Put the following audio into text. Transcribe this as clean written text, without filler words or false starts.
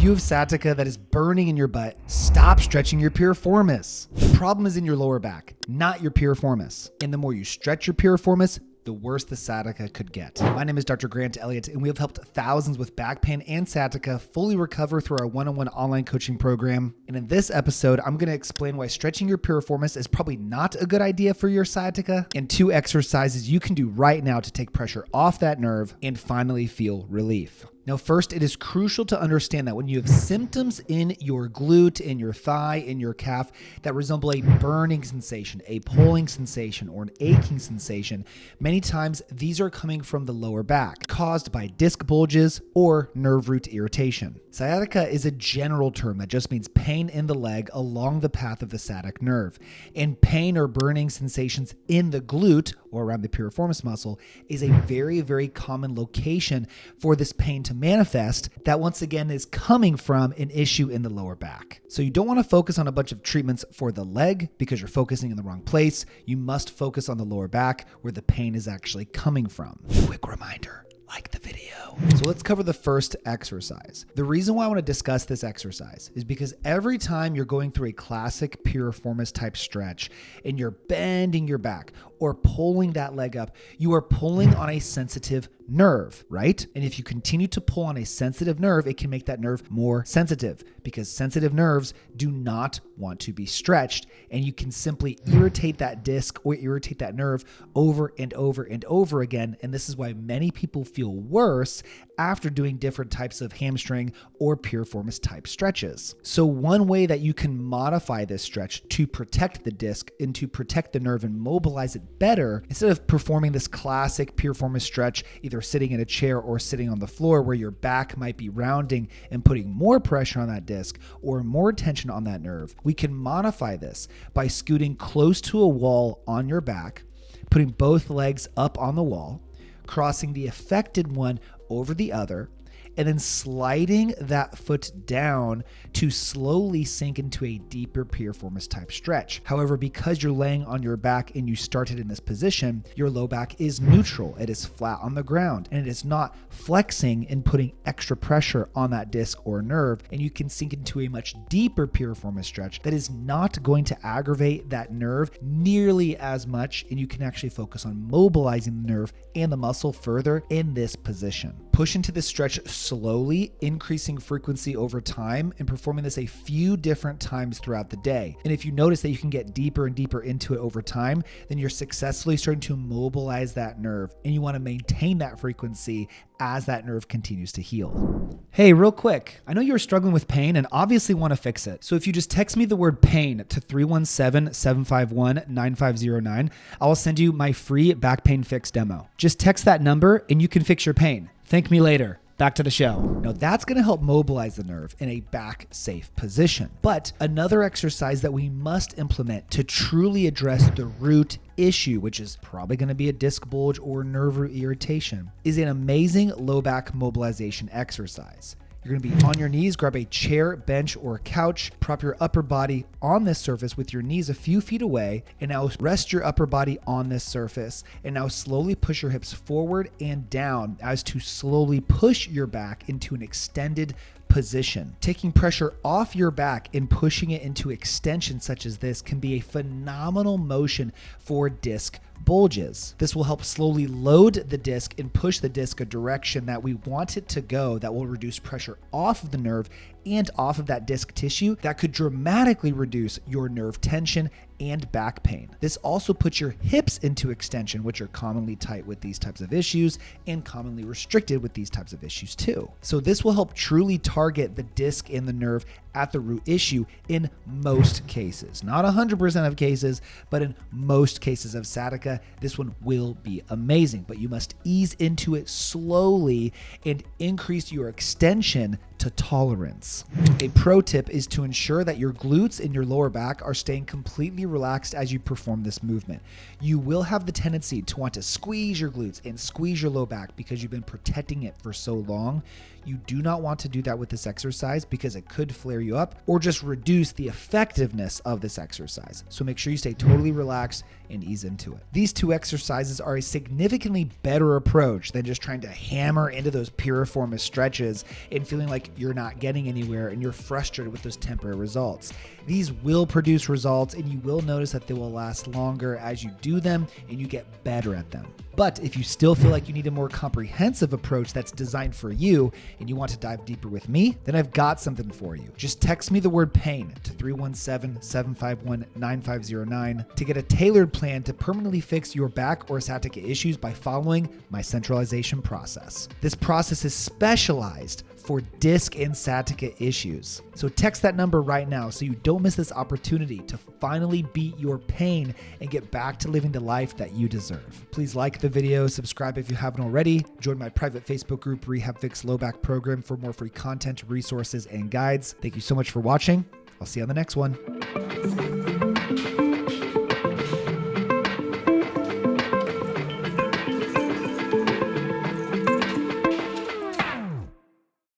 If you have sciatica that is burning in your butt, stop stretching your piriformis. The problem is in your lower back, not your piriformis. And the more you stretch your piriformis, the worse the sciatica could get. My name is Dr. Grant Elliott, and we have helped thousands with back pain and sciatica fully recover through our one-on-one online coaching program. And in this episode, I'm going to explain why stretching your piriformis is probably not a good idea for your sciatica, and 2 exercises you can do right now to take pressure off that nerve and finally feel relief. Now, first, it is crucial to understand that when you have symptoms in your glute, in your thigh, in your calf that resemble a burning sensation, a pulling sensation, or an aching sensation, many times these are coming from the lower back, caused by disc bulges or nerve root irritation. Sciatica is a general term that just means pain in the leg along the path of the sciatic nerve. And pain or burning sensations in the glute or around the piriformis muscle is a very, very common location for this pain to manifest that once again is coming from an issue in the lower back. So you don't want to focus on a bunch of treatments for the leg because you're focusing in the wrong place. You must focus on the lower back where the pain is actually coming from. Quick reminder, like the video. So let's cover the first exercise. The reason why I want to discuss this exercise is because every time you're going through a classic piriformis type stretch and you're bending your back or pulling that leg up, you are pulling on a sensitive nerve, right? And if you continue to pull on a sensitive nerve, it can make that nerve more sensitive because sensitive nerves do not want to be stretched. And you can simply irritate that disc or irritate that nerve over and over and over again. And this is why many people feel worse after doing different types of hamstring or piriformis type stretches. So one way that you can modify this stretch to protect the disc and to protect the nerve and mobilize it better, instead of performing this classic piriformis stretch, either sitting in a chair or sitting on the floor where your back might be rounding and putting more pressure on that disc or more tension on that nerve, we can modify this by scooting close to a wall on your back, putting both legs up on the wall, crossing the affected one over the other, and then sliding that foot down to slowly sink into a deeper piriformis type stretch. However, because you're laying on your back and you started in this position, your low back is neutral. It is flat on the ground and it is not flexing and putting extra pressure on that disc or nerve. And you can sink into a much deeper piriformis stretch that is not going to aggravate that nerve nearly as much. And you can actually focus on mobilizing the nerve and the muscle further in this position. Push into this stretch slowly, increasing frequency over time and performing this a few different times throughout the day. And if you notice that you can get deeper and deeper into it over time, then you're successfully starting to mobilize that nerve and you want to maintain that frequency as that nerve continues to heal. Hey, real quick, I know you're struggling with pain and obviously want to fix it. So if you just text me the word pain to 317-751-9509, I will send you my free back pain fix demo. Just text that number and you can fix your pain. Thank me later. Back to the show. Now that's going to help mobilize the nerve in a back safe position. But another exercise that we must implement to truly address the root issue, which is probably going to be a disc bulge or nerve root irritation, is an amazing low back mobilization exercise. You're going to be on your knees, grab a chair, bench, or a couch, prop your upper body on this surface with your knees a few feet away, and now rest your upper body on this surface, and now slowly push your hips forward and down as to slowly push your back into an extended position. Taking pressure off your back and pushing it into extension such as this can be a phenomenal motion for disc bulges. This will help slowly load the disc and push the disc a direction that we want it to go that will reduce pressure off of the nerve and off of that disc tissue that could dramatically reduce your nerve tension and back pain. This also puts your hips into extension, which are commonly tight with these types of issues and commonly restricted with these types of issues too. So this will help truly target the disc and the nerve at the root issue in most cases. Not 100% of cases, but in most cases of sciatica, this one will be amazing. But you must ease into it slowly and increase your extension to tolerance. A pro tip is to ensure that your glutes and your lower back are staying completely relaxed as you perform this movement. You will have the tendency to want to squeeze your glutes and squeeze your low back because you've been protecting it for so long. You do not want to do that with this exercise because it could flare you up or just reduce the effectiveness of this exercise. So make sure you stay totally relaxed and ease into it. These two exercises are a significantly better approach than just trying to hammer into those piriformis stretches and feeling like you're not getting anywhere and you're frustrated with those temporary results. These will produce results, and you will notice that they will last longer as you do them and you get better at them. But if you still feel like you need a more comprehensive approach that's designed for you and you want to dive deeper with me, then I've got something for you. Just text me the word pain to 317-751-9509 to get a tailored plan to permanently fix your back or sciatica issues by following my centralization process. This process is specialized for disc and sciatica issues. So text that number right now so you don't miss this opportunity to finally beat your pain and get back to living the life that you deserve. Please like the video, subscribe if you haven't already, join my private Facebook group, RehabFix Low Back Program, for more free content, resources, and guides. Thank you so much for watching. I'll see you on the next one.